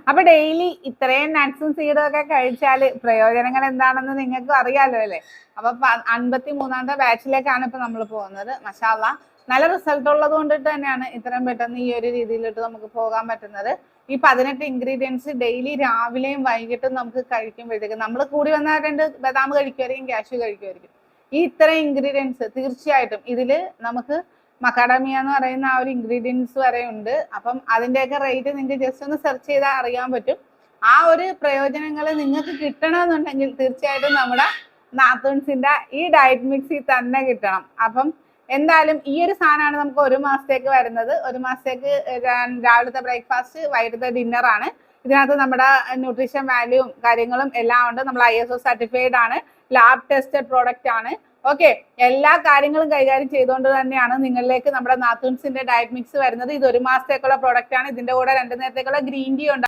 അപ്പൊ ഡെയിലി ഇത്രയും നട്ട്സും സീഡും ഒക്കെ കഴിച്ചാൽ പ്രയോജനങ്ങൾ എന്താണെന്ന് നിങ്ങൾക്ക് അറിയാലോ അല്ലേ? അപ്പൊ 53ാമത്തെ ബാച്ചിലേക്കാണ് ഇപ്പൊ നമ്മൾ പോകുന്നത്. മാഷാ അല്ലാഹ് നല്ല റിസൾട്ട് ഉള്ളത് കൊണ്ടിട്ട് തന്നെയാണ് ഇത്രയും പെട്ടെന്ന് ഈ ഒരു രീതിയിലിട്ട് നമുക്ക് പോകാൻ പറ്റുന്നത്. ഈ 18 ഇൻഗ്രീഡിയൻസ് ഡെയിലി രാവിലെയും വൈകിട്ടും നമുക്ക് കഴിക്കുമ്പോഴത്തേക്ക് നമ്മൾ കൂടി വന്നാൽ 2 ബദാം കഴിക്കുമായിരിക്കും, കാഷ്യൂ കഴിക്കുമായിരിക്കും. ഈ ഇത്രയും ഇൻഗ്രീഡിയൻസ് തീർച്ചയായിട്ടും ഇതില് നമുക്ക് മക്കാഡമിയ എന്ന് പറയുന്ന ആ ഒരു ഇൻഗ്രീഡിയൻസ് വരെ ഉണ്ട്. അപ്പം അതിന്റെയൊക്കെ റേറ്റ് നിങ്ങൾക്ക് ജസ്റ്റ് ഒന്ന് സെർച്ച് ചെയ്താൽ അറിയാൻ പറ്റും. ആ ഒരു പ്രയോജനങ്ങൾ നിങ്ങൾക്ക് കിട്ടണമെന്നുണ്ടെങ്കിൽ തീർച്ചയായിട്ടും നമ്മുടെ നാത്തൂൻസിന്റെ ഈ ഡയറ്റ് മിക്സിൽ തന്നെ കിട്ടണം. അപ്പം എന്തായാലും ഈ ഒരു സാധനമാണ് നമുക്ക് 1 മാസത്തേക്ക് വരുന്നത്. 1 മാസത്തേക്ക് രാവിലത്തെ ബ്രേക്ക്ഫാസ്റ്റ്, വൈകിട്ടത്തെ ഡിന്നറാണ്. ഇതിനകത്ത് നമ്മുടെ ന്യൂട്രീഷൻ വാല്യൂവും കാര്യങ്ങളും എല്ലാം ഉണ്ട്. നമ്മൾ ISO സർട്ടിഫൈഡ് ആണ്, ലാബ് ടെസ്റ്റഡ് പ്രോഡക്റ്റ് ആണ്. ഓക്കെ, എല്ലാ കാര്യങ്ങളും കൈകാര്യം ചെയ്തുകൊണ്ട് തന്നെയാണ് നിങ്ങളിലേക്ക് നമ്മുടെ നാത്തൂൻസിന്റെ ഡയറ്റ് മിക്സ് വരുന്നത്. ഇത് 1 മാസത്തേക്കുള്ള പ്രോഡക്റ്റ് ആണ്. ഇതിന്റെ കൂടെ 2 നേരത്തേക്കുള്ള ഗ്രീൻ ടീ ഉണ്ട്.